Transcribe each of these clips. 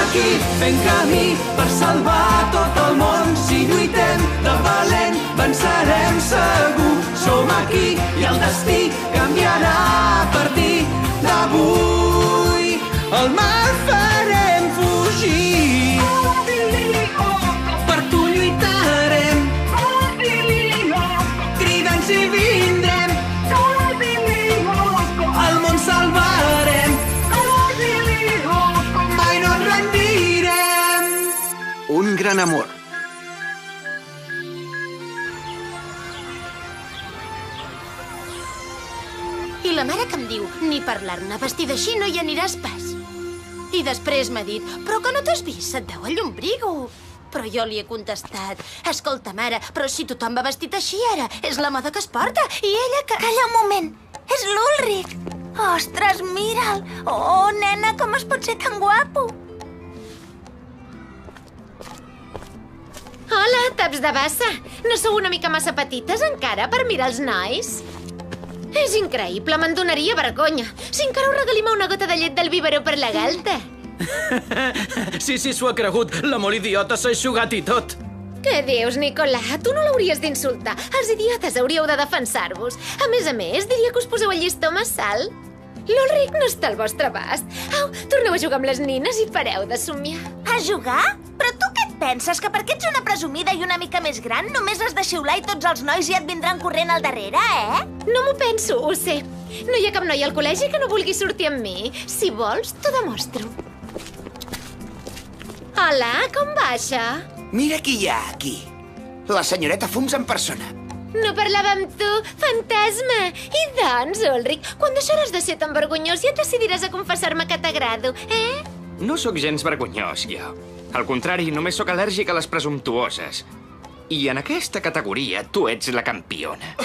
aquí fent camí per salvar tot el món. Si lluitem de valent, vencerem segur. Som aquí i el destí canviarà a partir d'avui. El mar farem fugir, per tu lluitarem, cridant si vindrem, el món salvarem, mai no ens rendirem. Un gran amor. I la mare que em diu, ni parlar-ne, vestida així no hi aniràs pas. I després m'ha dit, però que no t'has vist, se't veu el llombrigo. Però jo li he contestat, escolta, mare, però si tothom va vestit així ara, és la moda que es porta, i ella que... Calla un moment, és l'Ulrich. Ostres, mira'l. Oh, nena, com es pot ser tan guapo? Hola, taps de bassa. No sou una mica massa petites encara per mirar els nois? És increïble, me'n donaria vergonya. Si encara us regalimeu una gota de llet del biberó per la galta. Sí, s'ho ha cregut. La molt idiota s'ha eixugat i tot. Què dius, Nicolà? Tu no l'hauries d'insultar. Els idiotes hauríeu de defensar-vos. A més, diria que us poseu el llistó massa alt. L'Ulrich no està al vostre abast. Au, torneu a jugar amb les nines i pareu de somiar. A jugar? Però tu què et penses? Que perquè ets una presumida i una mica més gran només has de xiular i tots els nois ja et vindran corrent al darrere, eh? No m'ho penso, ho sé. No hi ha cap noi al col·legi que no vulgui sortir amb mi. Si vols, t'ho demostro. Hola, com va això? Mira qui hi ha aquí. La senyoreta Fums en persona. No parlava amb tu, fantasma. I doncs, Ulrich, quan deixaràs de ser tan vergonyós i et decidiràs a confessar-me que t'agrado, eh? No sóc gens vergonyós, jo. Al contrari, només sóc al·lèrgic a les presumptuoses. I en aquesta categoria, tu ets la campiona.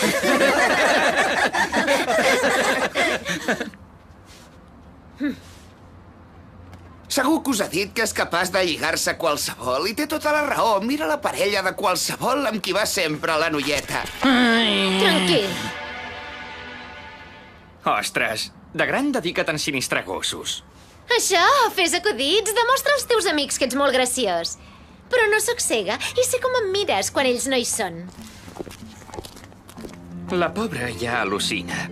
Segur que us ha dit que és capaç de lligar-se qualsevol i té tota la raó. Mira la parella de qualsevol amb qui va sempre la noieta. Tranquil. Ostres, de gran dedica't a ensinistrar gossos. Això, fes acudits, demostra als teus amics que ets molt graciós. Però no sóc cega i sé com em mires quan ells no hi són. La pobra ja al·lucina.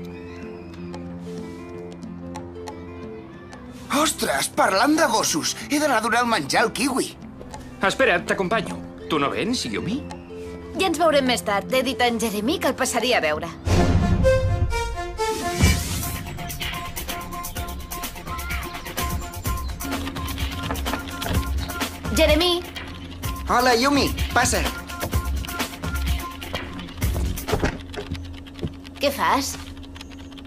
Ostres, parlant de gossos, he d'anar a donar el menjar al kiwi. Espera, t'acompanyo. Tu no vens, Yumi? Ja ens veurem més tard. He dit a en Jeremy que el passaria a veure. Jeremy! Hola, Yumi, passa. Què fas?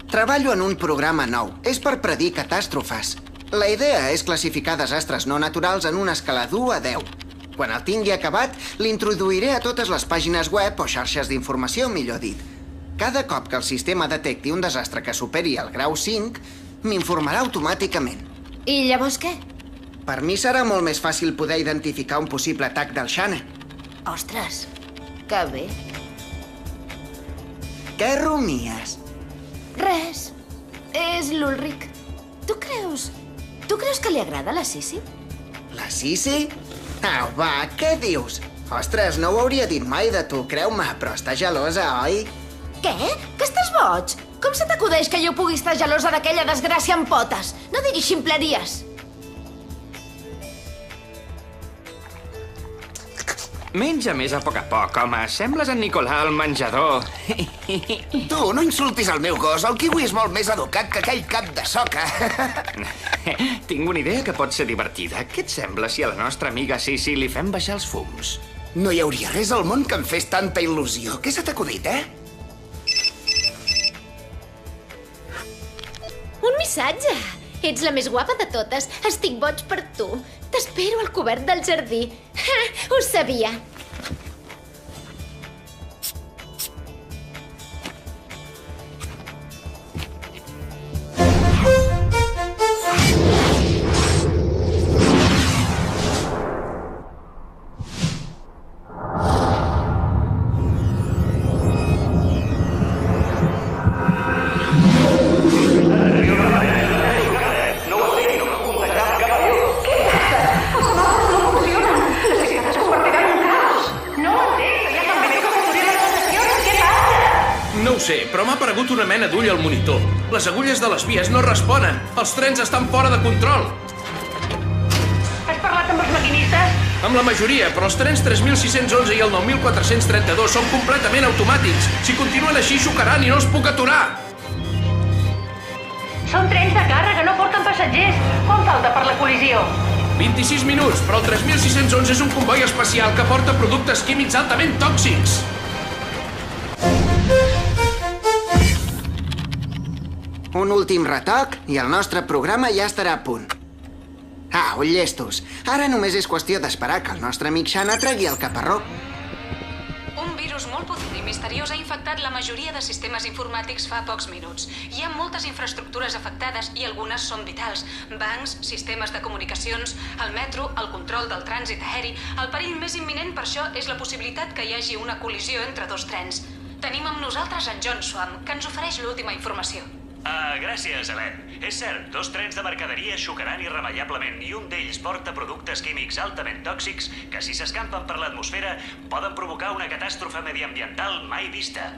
Treballo en un programa nou. És per predir catàstrofes. La idea és classificar desastres no naturals en una escala d'1 a 10. Quan el tingui acabat, l'introduiré a totes les pàgines web o xarxes d'informació, millor dit. Cada cop que el sistema detecti un desastre que superi el grau 5, m'informarà automàticament. I llavors què? Per mi serà molt més fàcil poder identificar un possible atac del Shana. Ostres, que bé. Què rumies? Res. És l'Ulrich. Tu creus que li agrada la Sissi? La Sissi? Au, va, què dius? Ostres, no ho hauria dit mai de tu, creu-me, però està gelosa, oi? Què? Que estàs boig? Com se t'acudeix que jo pugui estar gelosa d'aquella desgràcia amb potes? No diguis ximpleries. Menja més a poc, home. Sembles en Nicolà al menjador. Tu, no insultis el meu gos. El kiwi és molt més educat que aquell cap de soca. Tinc una idea que pot ser divertida. Què et sembla si a la nostra amiga Sissi li fem baixar els fums? No hi hauria res al món que em fes tanta il·lusió. Què se t'ha acudit, eh? Un missatge. Ets la més guapa de totes. Estic boig per tu. T'espero al cobert del jardí. Ha! Ho sabia. sé, però m'ha aparegut una mena d'ull al monitor. Les agulles de les vies no responen. Els trens estan fora de control. Has parlat amb els maquinistes? Amb la majoria, però els trens 3611 i el 9432 són completament automàtics. Si continuen així, xocaran i no els puc aturar. Són trens de càrrega, no porten passatgers. Quan falta per la col·lisió? 26 minuts, però el 3611 és un comboi especial que porta productes químics altament tòxics. Un últim retoc i el nostre programa ja estarà a punt. Au, llestos. Ara només és qüestió d'esperar que el nostre amic Xana tregui el caparró. Un virus molt potent i misteriós ha infectat la majoria de sistemes informàtics fa pocs minuts. Hi ha moltes infraestructures afectades i algunes són vitals. Bancs, sistemes de comunicacions, el metro, el control del trànsit aeri. El perill més imminent per això és la possibilitat que hi hagi una col·lisió entre dos trens. Tenim amb nosaltres en John Swam, que ens ofereix l'última informació. Gràcies, Helen. És cert, dos trens de mercaderia xocaran irremeiablement i un d'ells porta productes químics altament tòxics que, si s'escampen per l'atmosfera, poden provocar una catàstrofe mediambiental mai vista.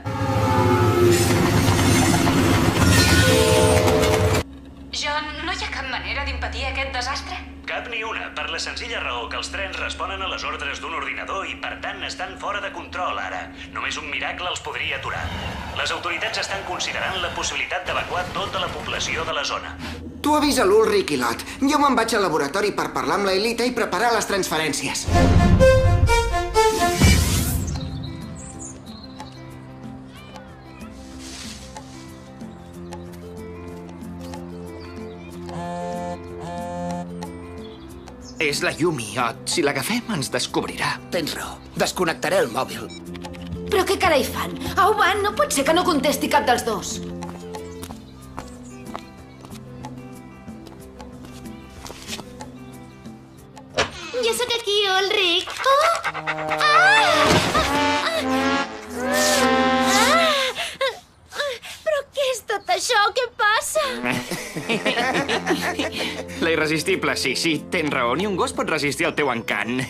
John, no hi ha cap manera d'impedir aquest desastre? Cap ni una, per la senzilla raó que els trens responen a les ordres d'un ordinador i, per tant, estan fora de control ara. Només un miracle els podria aturar. Les autoritats estan considerant la possibilitat d'evacuar tota la població de la zona. Tu avisa l'Ulrich i l'Ot. Jo me'n vaig al laboratori per parlar amb la Elita i preparar les transferències. És la Yumi, Ot. Si l'agafem, ens descobrirà. Tens raó. Desconnectaré el mòbil. Però què carai fan? Au, van, no pot ser que no contesti cap dels dos. Ja sóc aquí, Ulrich. Però què és tot això? Què passa? La irresistible, sí, tens raó. Ni un gos pot resistir el teu encant.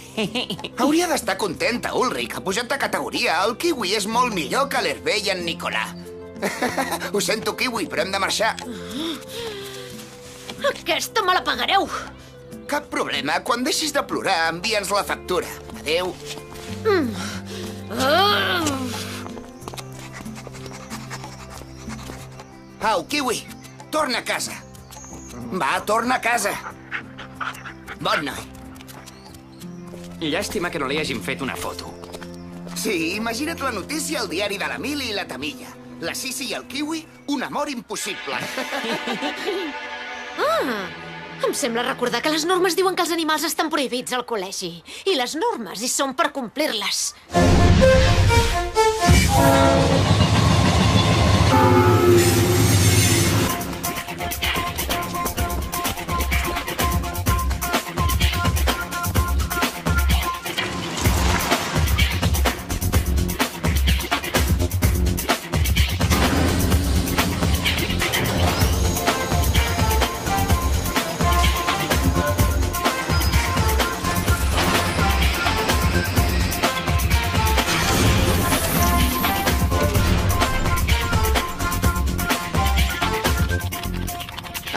Hauria d'estar contenta, Ulrich. Ha pujat de categoria. El kiwi és molt millor que l'Hervé i en Nicolà. Ho sento, kiwi, però hem de marxar. Aquesta me la pagareu. Cap problema. Quan deixis de plorar, envia'ns la factura. Adéu. Au, kiwi, torna a casa. Va, torna a casa. Bon noi. Llàstima que no li hagin fet una foto. Sí, imagina't la notícia al diari de la Mili i la Tamilla. La Sisi i el kiwi, un amor impossible. Em sembla recordar que les normes diuen que els animals estan prohibits al col·legi. I les normes hi són per complir-les.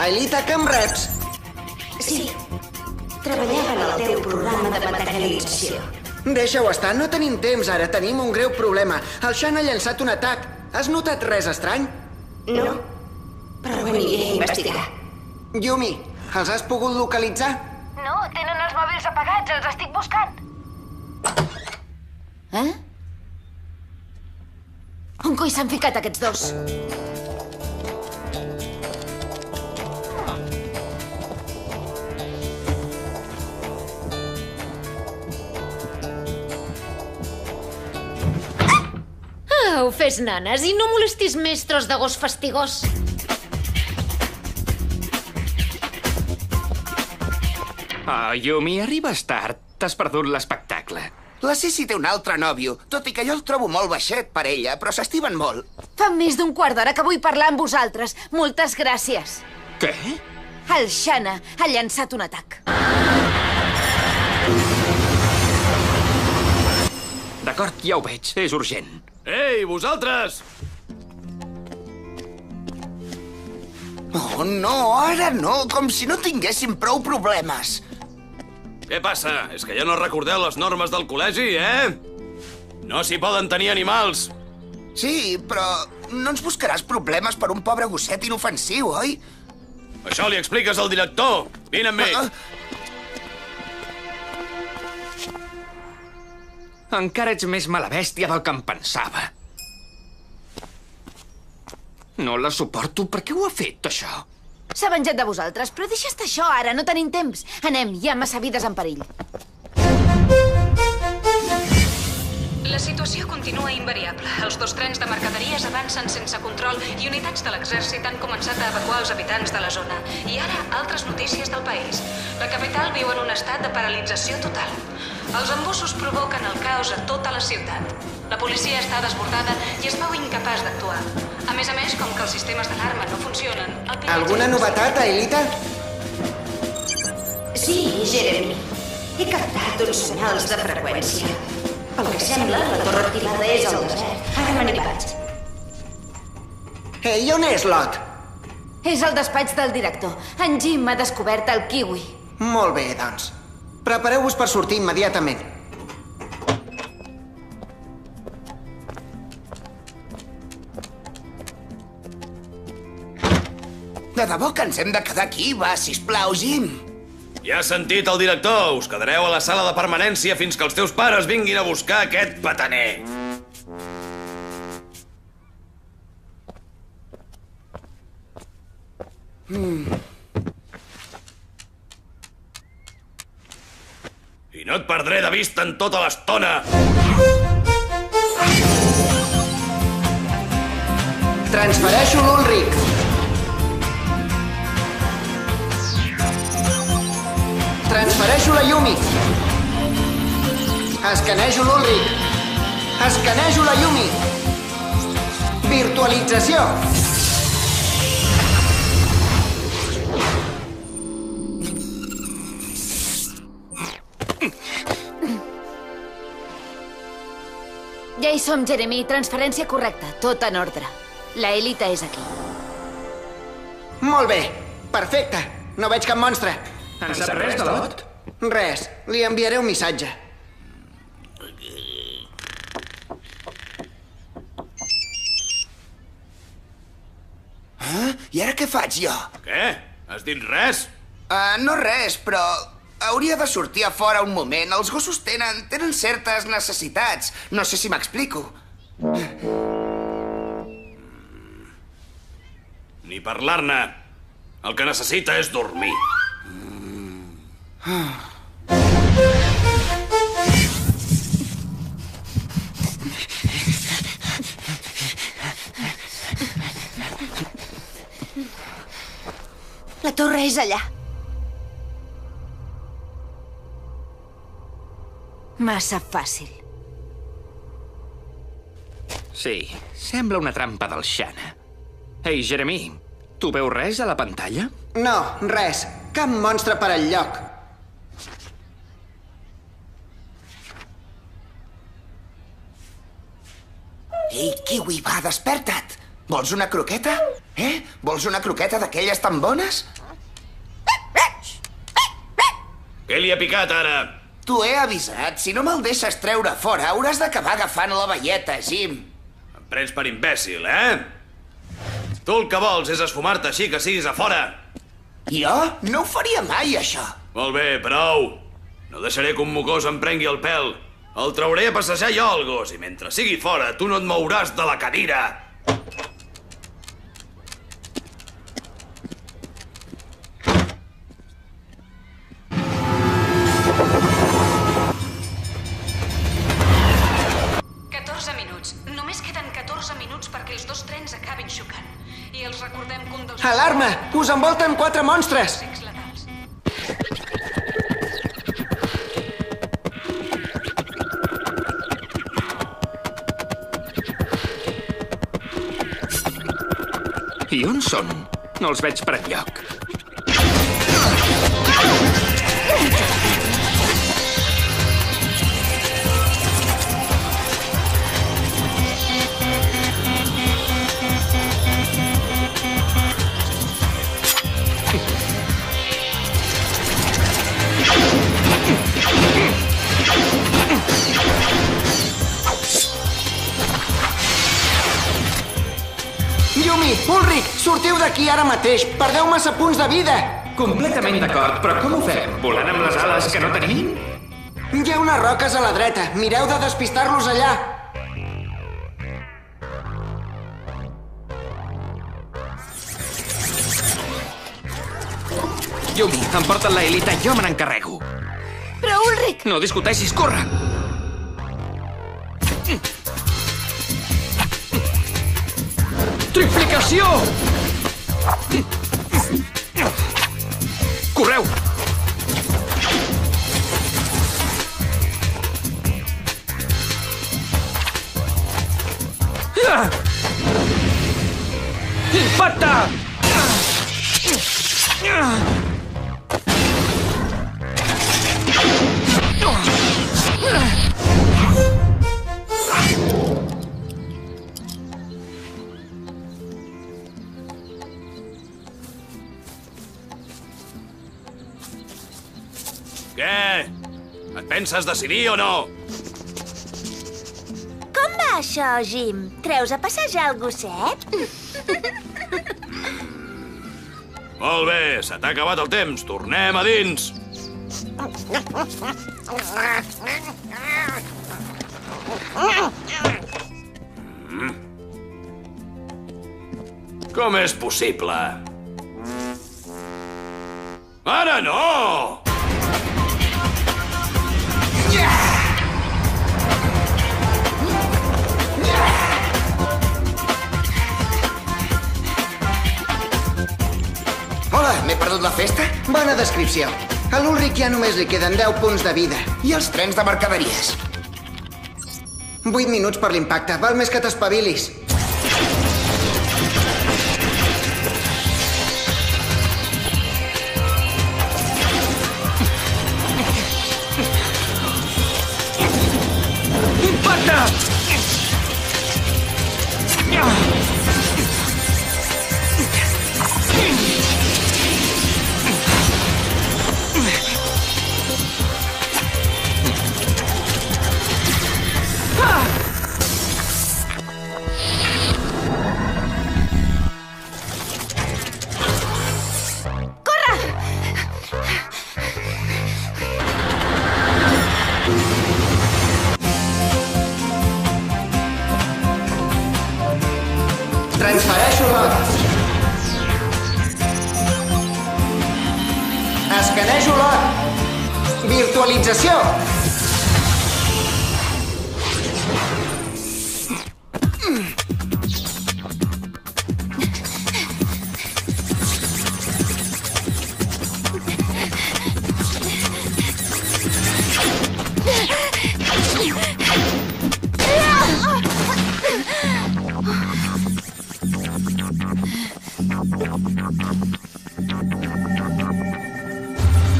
Elita, que em reps? Sí. Treballava en el teu programa de materialització. Deixa-ho estar, no tenim temps ara, tenim un greu problema. El Xan ha llançat un atac. Has notat res estrany? No, però ho aniré a investigar. Yumi, els has pogut localitzar? No, tenen els mòbils apagats, els estic buscant. On coi s'han ficat aquests dos? Au, fes nanes i no molestis més, tros de gos fastigós. Yumi, arribes tard. T'has perdut l'espectacle. La Sisi té un altre nòvio, tot i que jo el trobo molt baixet per ella, però s'estimen molt. Fa més d'un quart d'hora que vull parlar amb vosaltres. Moltes gràcies. Què? El Xana ha llançat un atac. D'acord, ja ho veig. És urgent. Ei, vosaltres! Oh, no, ara no, com si no tinguéssim prou problemes. Què passa? És que ja no recordeu les normes del col·legi, No s'hi poden tenir animals. Sí, però no ens buscaràs problemes per un pobre gosset inofensiu, oi? Això li expliques al director. Vine amb mi. Encara ets més mala bèstia del que em pensava. No la suporto. Per què ho ha fet, això? S'ha venjat de vosaltres, però deixa estar això ara, no tenim temps. Anem, hi ha massa vides en perill. La situació continua invariable. Els 2 trens de mercaderies avancen sense control i unitats de l'exèrcit han començat a evacuar els habitants de la zona. I ara, altres notícies del país. La capital viu en un estat de paralització total. Els embussos provoquen el caos a tota la ciutat. La policia està desbordada i es veu incapaç d'actuar. A més, com que els sistemes d'alarma no funcionen... Alguna novetat, Aelita? Sí, Jeremy. He captat uns senyals de freqüència. Pel que sembla, la torre activada és al desert. Ara me n'hi vaig. Ei, on és Lot? És el despatx del director. En Jim ha descobert el kiwi. Molt bé, doncs. Prepareu-vos per sortir immediatament. De debò que ens hem de quedar aquí? Va, sisplau, Jim. Ja has sentit el director. Us quedareu a la sala de permanència fins que els teus pares vinguin a buscar aquest petaner. I no et perdré de vista en tota l'estona. Transfereixo l'Ulric. Transfereixo la Yumi. Escanejo l'Ulric. Escanejo la Yumi. Virtualització. Ja hi som, Jeremy. Transferència correcta. Tot en ordre. La Elita és aquí. Molt bé. Perfecte. No veig cap monstre. En sap res de Lot? Res. Li enviaré un missatge. I ara què faig, jo? Què? Has dit res? No res, però hauria de sortir a fora un moment. Els gossos tenen certes necessitats. No sé si m'explico. Ni parlar-ne. El que necessita és dormir. La torre és allà. Massa fàcil. Sí, sembla una trampa del Xana. Ei, Jeremy, tu veus res a la pantalla? No, res. Cap monstre per enlloc. Ei, Kiwi, va, desperta't. Vols una croqueta? Vols una croqueta d'aquelles tan bones? Què li ha picat, ara? T'ho he avisat. Si no me'l deixes treure fora, hauràs d'acabar agafant la velleta, Jim. Em prens per imbècil, Tu el que vols és esfumar-te així que siguis a fora. Jo? No ho faria mai, això. Molt bé, prou. No deixaré que un mocós em prengui el pèl. El trauré a passejar jo, el gos, i mentre sigui fora, tu no et mouràs de la cadira. perquè els 2 trens acabin xocant. I els recordem que un dels... Alarma! Us envolten 4 monstres! I on són? No els veig per enlloc. Ulrich, sortiu d'aquí ara mateix. Perdeu massa punts de vida. Completament d'acord, però com ho fem? Volant amb les ales que no tenim? Hi ha unes roques a la dreta. Mireu de despistar-los allà. Yumi, emporta't la Elita, jo me n'encarrego. Però, Ulrich... No discuteixis, corre! Triplicació! Correu! Impacte! Què? Et penses decidir o no? Com va això, Jim? Treus a passejar el gosset? Molt bé, se t'ha acabat el temps. Tornem a dins. Com és possible? Ara no! Hola, m'he perdut la festa? Bona descripció. A l'Ulrich ja només li queden 10 punts de vida. I els trens de mercaderies? 8 minuts per l'impacte. Val més que t'espavilis. Impacte! Transfereixo l'or. Escanejo l'or. Virtualització.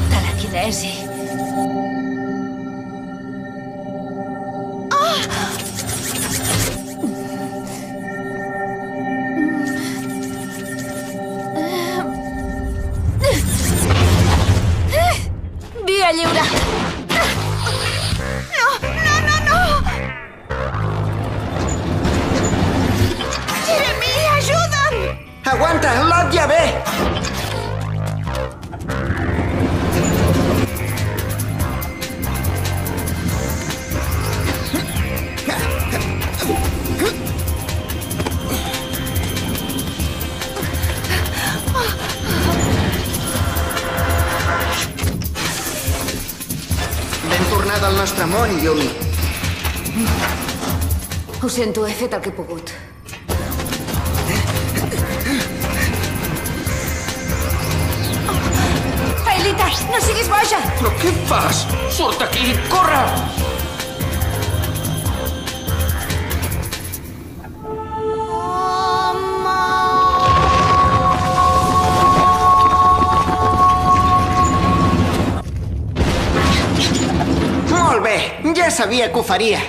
Telequinesi. Via lliure. No, no, no, no! Jeremy, ajuda'm! Aguanta, l'Ot ja ve. Ben tornada al nostre món, Yumi. Ho sento, he fet el que he pogut. Aelita, no siguis boja! Però què fas? Surt d'aquí, corre! Molt bé, ja sabia que ho faria.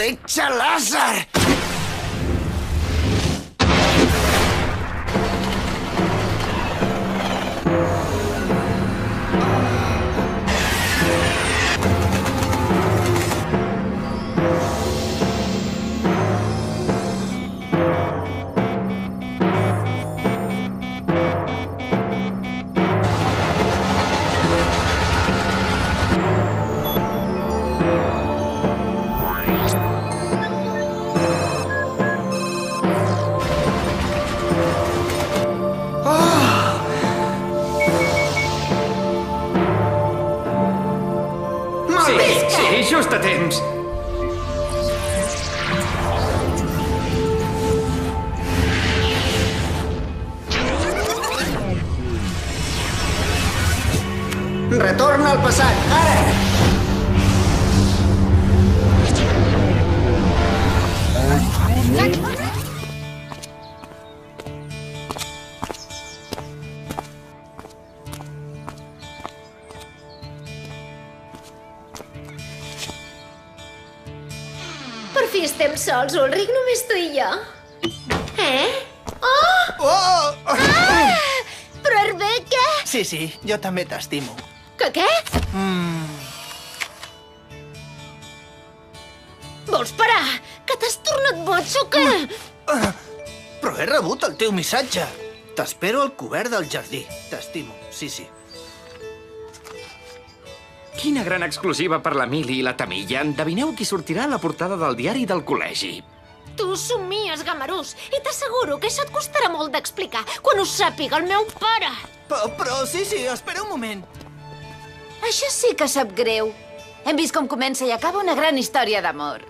fletxa làser! Sí, just a temps. Retorna al passat, ara! Per fi estem sols, Ulrich, només tu i jo. Oh! Però Hervé, què? Sí, sí, jo també t'estimo. Que què? Vols parar? Que t'has tornat boig o què? Però he rebut el teu missatge. T'espero al cobert del jardí. T'estimo, sí, sí. Quina gran exclusiva per la Mili i la Tamilla. Endevineu qui sortirà a la portada del diari del col·legi. Tu somies, gamarús, i t'asseguro que això et costarà molt d'explicar quan ho sàpiga el meu pare. Però sí, espera un moment. Això sí que sap greu. Hem vist com comença i acaba una gran història d'amor.